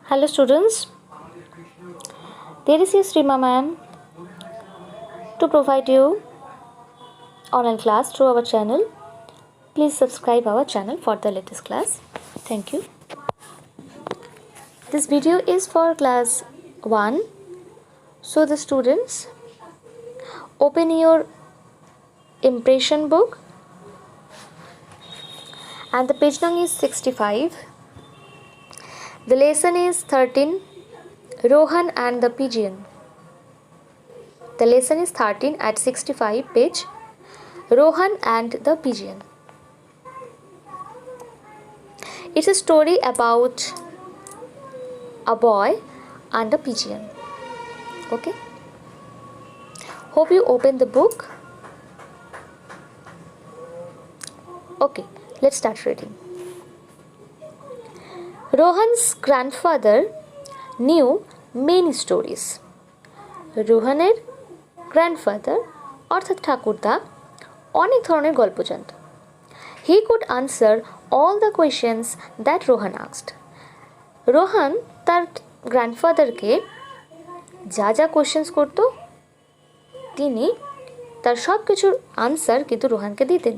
Hello students, there is your Srima ma'am to provide you online class through our channel. Please subscribe our channel for the latest class. Thank you. This video is for class 1. So the students, open your impression book and the page number is 65. The lesson is 13, Rohan and the Pigeon. The lesson is 13 at 65 page, Rohan and the Pigeon. It's a story about a boy and a pigeon. Okay. Hope you open the book. Okay, let's start reading. Rohan's grandfather knew many stories. রোহানের grandfather অর্থাৎ ঠাকুরদা অনেক ধরনের গল্প জানত। He could answer all the questions that Rohan asked. Rohan তার গ্র্যান্ডফাদারকে যা যা কোয়েশ্চেন্স করত তিনি তার সব কিছুর আনসার কিন্তু রোহানকে দিতেন।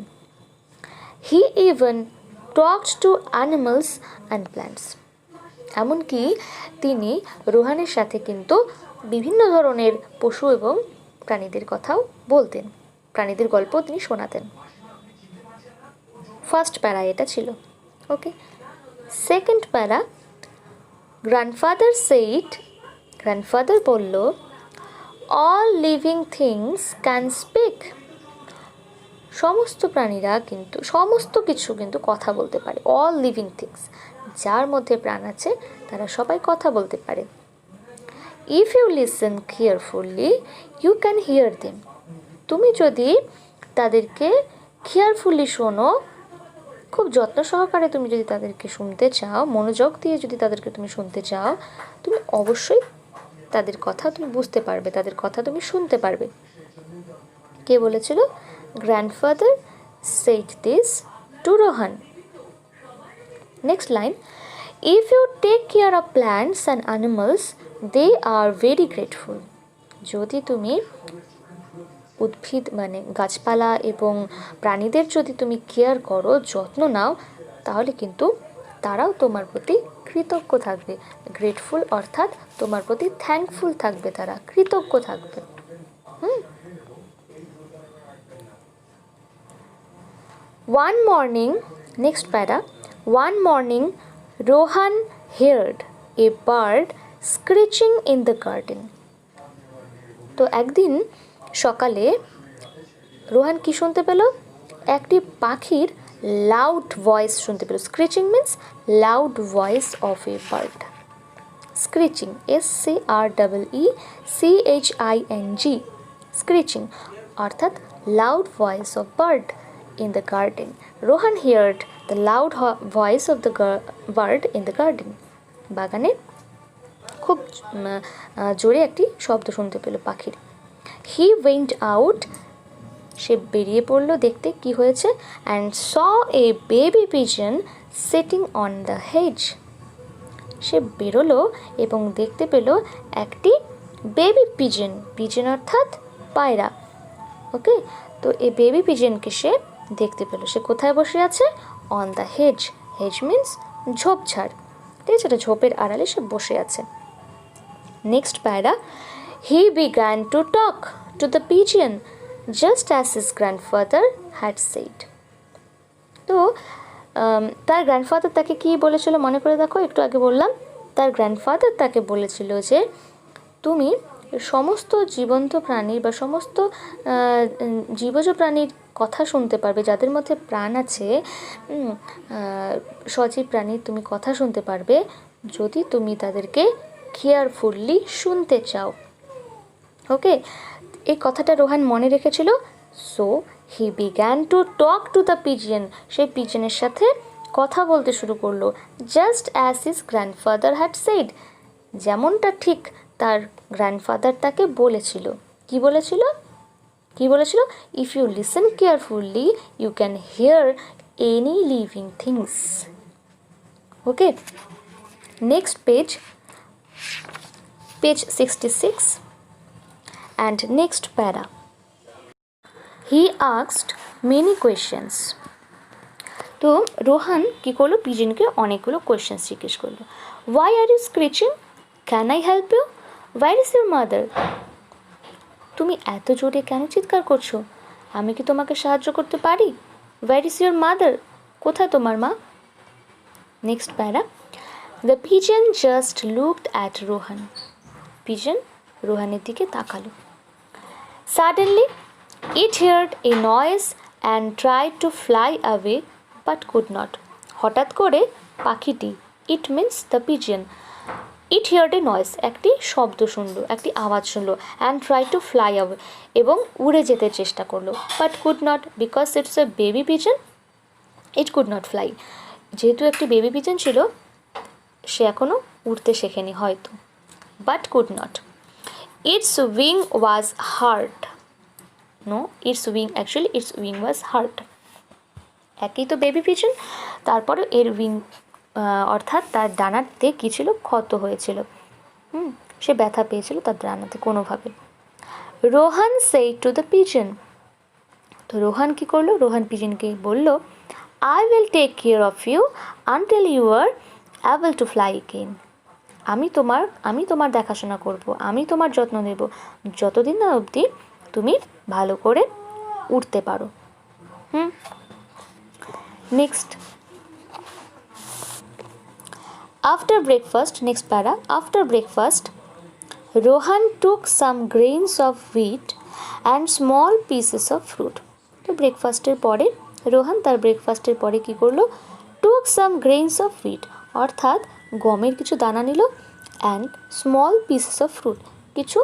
He even talked to animals and plants. এমনকি তিনি রোহানের সাথে কিন্তু বিভিন্ন ধরনের পশু এবং প্রাণীদের কথাও বলতেন, প্রাণীদের গল্প তিনি শোনাতেন। ফার্স্ট প্যারা এটা ছিল। ওকে, সেকেন্ড প্যারা, গ্র্যান্ডফাদার বলল, all living things can speak. সমস্ত প্রাণীরা কিন্তু সমস্ত কিছু কিন্তু কথা বলতে পারে। অল লিভিং থিংস, যার মধ্যে প্রাণ আছে তারা সবাই কথা বলতে পারে। If you listen carefully you can hear them. তুমি যদি তাদেরকে কেয়ারফুলি শোনো, খুব যত্ন সহকারে তুমি যদি তাদেরকে শুনতে চাও, মনোযোগ দিয়ে যদি তাদেরকে তুমি শুনতে চাও, তুমি অবশ্যই তাদের কথা তুমি বুঝতে পারবে, তাদের কথা তুমি শুনতে পারবে। কে বলেছিল? Grandfather said this to Rohan. Next line, if you take care of plants and animals, they are very grateful. যদি তুমি উদ্ভিদ মানে গাছপালা এবং প্রাণীদের যদি তুমি কেয়ার করো, যত্ন নাও, তাহলে কিন্তু তারাও তোমার প্রতি কৃতজ্ঞ থাকবে। গ্রেটফুল অর্থাৎ তোমার প্রতি থ্যাঙ্কফুল থাকবে, তারা কৃতজ্ঞ থাকবে। One morning, next para, one morning Rohan heard a bird screeching in the garden. তো একদিন সকালে রোহান কি শুনতে পেল? একটি পাখির লাউড ভয়েস শুনতে পেল। Screeching means loud voice of a bird. স্ক্রিচিং, SCREECHING, স্ক্রিচিং অর্থাৎ loud voice of bird in the garden. Rohan heard the loud voice of the bird in the garden. বাগানে খুব জোরে একটি শব্দ শুনতে পেল পাখির। He went out, সে বেরিয়ে পড়ল দেখতে কি হয়েছে, and saw a baby pigeon sitting on the hedge. সে বেরোলো এবং দেখতে পেল একটি বেবি পিজন, পিজন অর্থাৎ পায়রা। ওকে, তো এই বেবি পিজনকে সে দেখতে পেল। সে কোথায় বসে আছে? On the hedge. Hedge means ঝোপঝাড়, ঠিক আছে, এটা ঝোপের আড়ালে সে বসে আছে। Next para, he began to talk to the pigeon just as his grandfather had shed. তো তার গ্র্যান্ডফাদার তাকে কি বলেছিল মনে করে দেখো, একটু আগে বললাম তার গ্র্যান্ডফাদার তাকে বলেছিল যে তুমি সমস্ত জীবন্ত প্রাণীর বা সমস্ত জীবজ প্রাণীর কথা শুনতে পারবে, যাদের মধ্যে প্রাণ আছে, সজীব প্রাণীর তুমি কথা শুনতে পারবে যদি তুমি তাদেরকে কেয়ারফুলি শুনতে চাও। ওকে, এই কথাটা রোহান মনে রেখেছিল। So he began to talk to the pigeon, সেই পিজনের সাথে কথা বলতে শুরু করলো। Just as his grandfather had said, যেমনটা ঠিক তার গ্র্যান্ডফাদার তাকে বলেছিল। কি বলেছিল? If you listen carefully you can hear any living things. Okay, next page Page 66 and next para. He asked many questions. তো রোহান কী করলো, পিজনকে অনেকগুলো কোয়েশ্চেন্স জিজ্ঞেস করলো। Why are you screeching? Can I help you? Where is your mother? তুমি এত জোরে কেন চিৎকার করছো? আমি কি তোমাকে সাহায্য করতে পারি? Where is your mother? কোথায় তোমার মা? নেক্সট প্যারা। The pigeon just looked at Rohan. Pigeon রোহানের দিকে তাকালো। Suddenly it heard a noise and tried to fly away but could not. হঠাৎ করে পাখিটি, it means the pigeon, it heard a noise, একটি শব্দ শুনলো, একটি আওয়াজ শুনলো, and tried to fly away, এবং উড়ে যেতে চেষ্টা করলো, but could not because it's a baby pigeon, it could not fly. যেহেতু একটি বেবি পিজন ছিল, সে এখনও উড়তে শেখেনি হয়তো, but could not. Its wing was hurt. No, its wing was hurt. একই তো বেবি পিজন, তারপরে এর উইং অর্থাৎ তার ডানাতে কী ছিল, ক্ষত হয়েছিল। সে ব্যথা পেয়েছিল তার ডানাতে কোনোভাবে। Rohan said to the pigeon. তো রোহান কী করলো, রোহান পিজনকে বলল, I will take care of you until you are able to fly again. আমি তোমার দেখাশোনা করব, আমি তোমার যত্ন নেব যতদিন না অবধি তুমি ভালো করে উঠতে পারো। নেক্সট, আফটার ব্রেকফাস্ট, নেক্সট প্যারা। After breakfast Rohan took some grains of wheat and small pieces of fruit. তো ব্রেকফাস্টের পরে রোহান তার ব্রেকফাস্টের পরে কী করলো, টুক সাম গ্রেইনস অফ হুইট অর্থাৎ গমের কিছু দানা নিল, and small pieces of fruit কিছু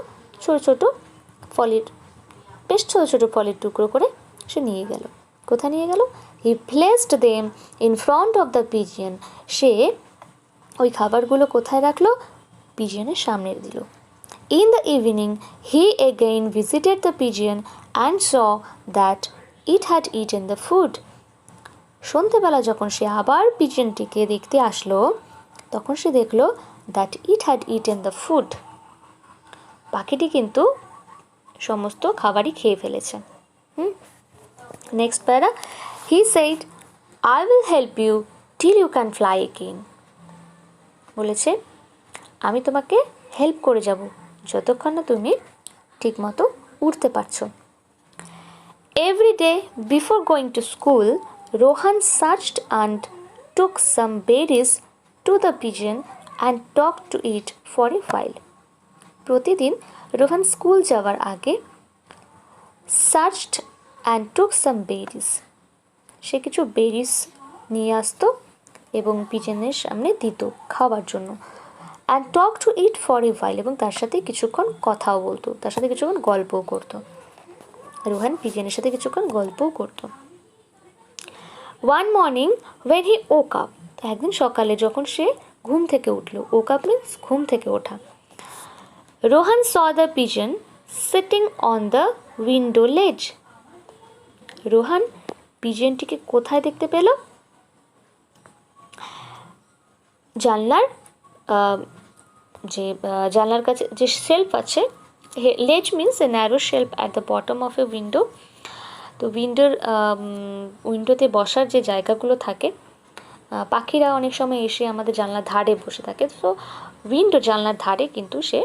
বেশ ছোটো ছোটো ফলের টুকরো করে সে নিয়ে গেল। কোথায় নিয়ে গেল? He placed them in front of the pigeon. সে ওই খাবারগুলো কোথায় রাখলো? পিজিয়নের সামনে দিল। In the evening he again visited the pigeon and saw that it had eaten the food. সন্ধেবেলা যখন সে আবার পিজিয়নটিকে দেখতে আসলো, তখন সে দেখলো that it had eaten the food. পাখিটি কিন্তু সমস্ত খাবারই খেয়ে ফেলেছে। Next para. He said, I will help you till you can fly again. বলেছে, আমি তোমাকে হেল্প করে যাব যতক্ষণ না তুমি ঠিকমতো উঠতে পারছো। Every day before going to school Rohan searched and took some berries to the pigeon and talk to it for a while. প্রতিদিন রোহান স্কুল যাওয়ার আগে searched and took some berries, সে কিছু বেরিজ নিয়ে আসতো এবং পিজনের সামনে দিত খাওয়ার জন্য। And talk to it for a while, এবং তার সাথে কিছুক্ষণ কথাও বলতো, তার সাথে কিছুক্ষণ গল্পও করতো। রোহান পিজনের সাথে কিছুক্ষণ গল্পও করতো। One morning when he woke up, একদিন সকালে যখন সে ঘুম থেকে উঠল, ওক আপ মিন্স ঘুম থেকে ওঠা। Rohan saw the pigeon sitting on the window ledge. Rohan পিজনটিকে কোথায় দেখতে পেল? জানলার জানলার কাছে যে শেলফ আছে, লেজ means a narrow shelf at the bottom of a window. তো উইন্ডোতে বসার যে জায়গাগুলো থাকে, পাখিরা অনেক সময় এসে আমাদের জানলার ধারে বসে থাকে, তো জানলার ধারে কিন্তু সে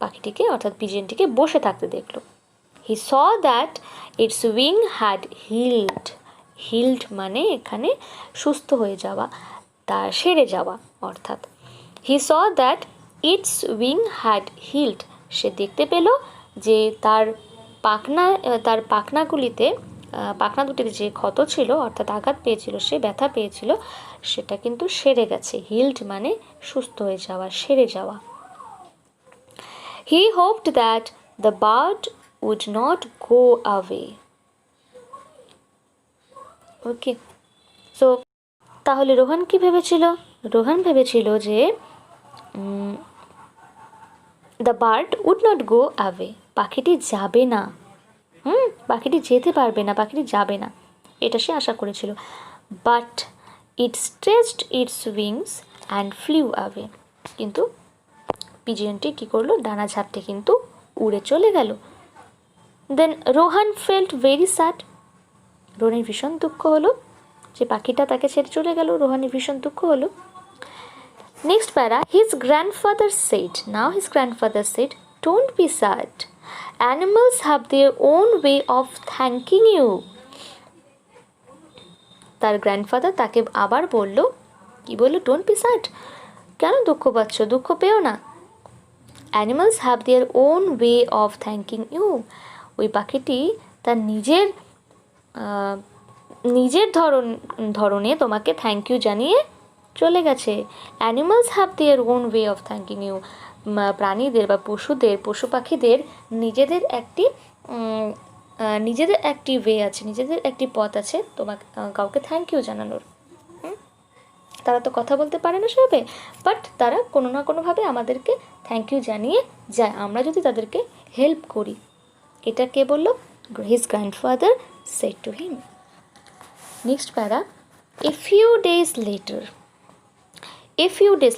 পাখিটিকে অর্থাৎ পিজনটিকে বসে থাকতে দেখলো। He saw that its wing had healed মানে এখানে সুস্থ হয়ে যাওয়া, তার সেরে যাওয়া অর্থাৎ। He saw that its wing had healed, সে দেখতে পেল যে তার পাখনা দুটিতে যে ক্ষত ছিল অর্থাৎ আঘাত পেয়েছিল, সে ব্যথা পেয়েছিল, সেটা কিন্তু সেরে গেছে। হিল্ড মানে সুস্থ হয়ে যাওয়া, সেরে যাওয়া। He hoped that the bird would not go away. Okay, so তাহলে রোহান কি ভেবেছিল? রোহান ভেবেছিল যে the bird would not go away, পাখিটি যাবে না, পাখিটি যেতে পারবে না, পাখিটি যাবে না, এটা সে আশা করেছিল। But it stretched its wings and flew away, কিন্তু পিজিয়নটি কী করলো, ডানা ঝাপটে কিন্তু উড়ে চলে গেল। দেন রোহান ফেল্ট ভেরি স্যাড, রোহানের ভীষণ দুঃখ হলো যে পাখিটা তাকে ছেড়ে চলে গেল, রোহানের ভীষণ দুঃখ হলো। Next para, his grandfather said, now his grandfather said, don't be sad, animals have their own way of thanking you. তার গ্র্যান্ডফাদার তাকে আবার বলল, কি বললো, ডোন্ট বি স্যাড, কেন দুঃখ পাচ্ছ, দুঃখ পেও না। Animals have their own way of thanking you, ওই পাখিটি তার নিজের ধরনে তোমাকে থ্যাংক ইউ জানিয়ে চলে গেছে। Animals have their own way of thanking you, প্রাণীদের বা পশু পাখিদের নিজেদের একটি ওয়ে আছে, নিজেদের একটি পথ আছে তোমাকে কাউকে থ্যাংক ইউ জানানোর। তারা তো কথা বলতে পারে না সেভাবে, বাট তারা কোনো না কোনোভাবে আমাদেরকে থ্যাংক ইউ জানিয়ে যায়, আমরা যদি তাদেরকে হেল্প করি। এটা কে বললো, his grandfather said to him. Next প্যারা, এ ফিউ ডেজ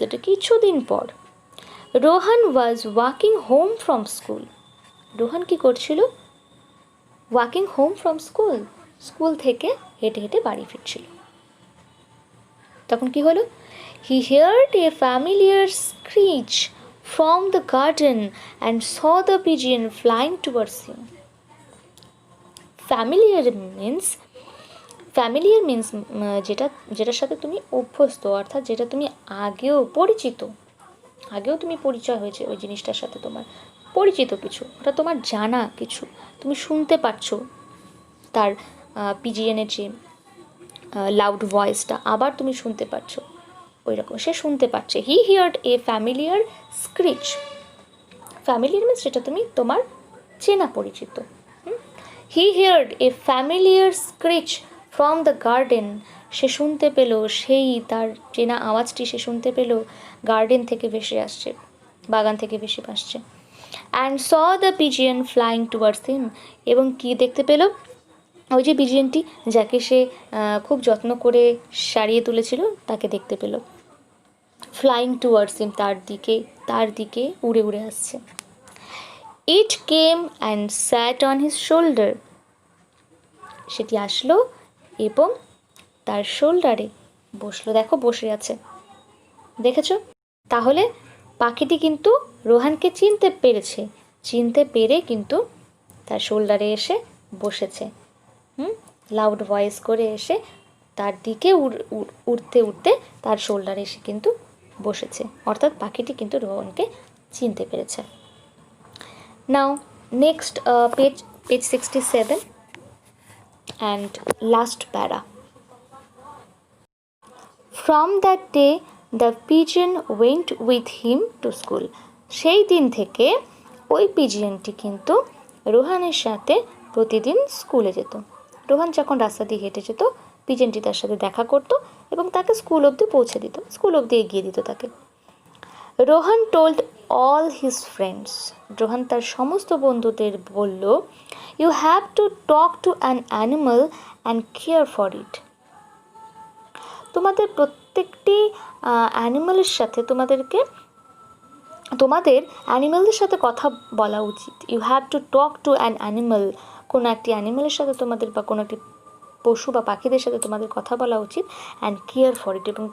লেটার, কিছুদিন পর, Rohan was walking home from school, Rohan কি করছিল, ওয়াকিং হোম ফ্রম স্কুল থেকে হেঁটে হেঁটে বাড়ি ফিরছিল। তখন কি হলো, he heard a familiar screech from the garden and saw the pigeon flying towards him. Familiar means যেটার সাথে তুমি অভ্যস্ত, অর্থাৎ যেটা তুমি আগেও তুমি পরিচয় হয়েছে ওই জিনিসটার সাথে, তোমার পরিচিত কিছু, ওটা তোমার জানা কিছু, তুমি শুনতে পাচ্ছ তার পিজিএনের যে লাউড ভয়েসটা আবার তুমি শুনতে পাচ্ছ, ওই রকম সে শুনতে পাচ্ছে। He heard a familiar screech, familiar means যেটা তুমি তোমার চেনা পরিচিত। He heard a familiar screech from the garden, সে শুনতে পেল, সেই তার চেনা আওয়াজটি সে শুনতে পেল গার্ডেন থেকে ভেসে আসছে, বাগান থেকে ভেসে আসছে। And saw the pigeon flying towards হিম, এবং কি দেখতে পেল, ওই যে পিজিয়নটি যাকে সে খুব যত্ন করে সারিয়ে তুলেছিল তাকে দেখতে পেল, ফ্লাইং টুয়ার্ডস হিম, তার দিকে উড়ে উড়ে আসছে। It came and sat on his shoulder, সেটি আসলো এবং তার শোল্ডারে বসলো, দেখো বসে আছে, দেখেছো? তাহলে পাখিটি কিন্তু রোহানকে চিনতে পেরে কিন্তু তার শোল্ডারে এসে বসেছে। লাউড ভয়েস করে এসে তার দিকে উড়তে উড়তে তার শোল্ডারে এসে কিন্তু বসেছে, অর্থাৎ পাখিটি কিন্তু রোহানকে চিনতে পেরেছে। নাও next page 67 and last para. From that day the pigeon went with him to school. সেই দিন থেকে ওই পিজিয়নটি কিন্তু রোহানের সাথে প্রতিদিন স্কুলে যেত। রোহান যখন রাস্তা দিয়ে হেঁটে যেত, পিজিয়নটি তার সাথে দেখা করতো এবং তাকে স্কুল অবধি পৌঁছে দিত, স্কুল অবধি এগিয়ে দিত তাকে। Rohan told all his friends, Rohan তার সমস্ত বন্ধুদের বলল, you have to talk to an animal and care for it. তোমাদের প্রত্যেকটি অ্যানিমালের সাথে তোমাদের অ্যানিমালদের সাথে কথা বলা উচিত। You have to talk to an animal, কোনো একটি অ্যানিমালের সাথে তোমাদের বা কোনো একটি পশু বা পাখিদের সাথে তোমাদের কথা বলা উচিত। অ্যান্ড কেয়ার ফর ইট, এবং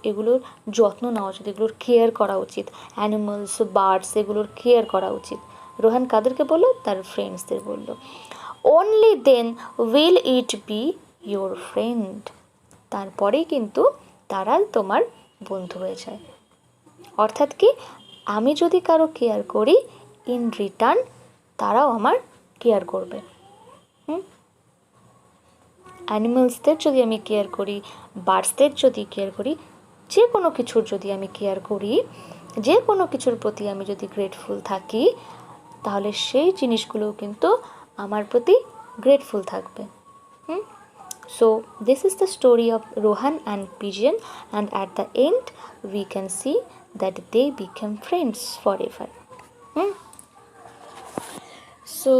এগুলোর যত্ন নেওয়া উচিত, এগুলোর কেয়ার করা উচিত। অ্যানিমালস, বার্ডস, এগুলোর কেয়ার করা উচিত। রোহান কাদেরকে বললো? তার ফ্রেন্ডসদের বললো। Only then will it be your friend, তারপরেই কিন্তু তারা তোমার বন্ধু হয়ে যায়। অর্থাৎ কি, আমি যদি কারো কেয়ার করি, ইন রিটার্ন তারাও আমার কেয়ার করবে। অ্যানিমালসদের যদি আমি কেয়ার করি, বার্ডসদের যদি কেয়ার করি, যে কোনো কিছুর যদি আমি কেয়ার করি, যে কোনো কিছুর প্রতি আমি যদি গ্রেটফুল থাকি, তাহলে সেই জিনিসগুলোও কিন্তু আমার প্রতি গ্রেটফুল থাকবে। So this is the story of Rohan and Pigeon, and at the end we can see that they became friends forever. So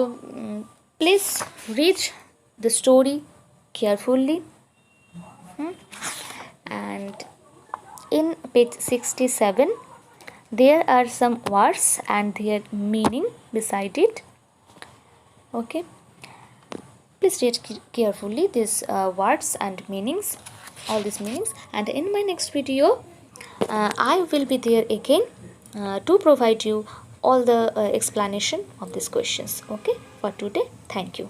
please read the story carefully, and in page 67 There are some words and their meaning beside it. Okay, please read carefully these words and meanings, all these meanings, and in my next video I will be there again to provide you all the explanation of these questions. Okay, for today, thank you.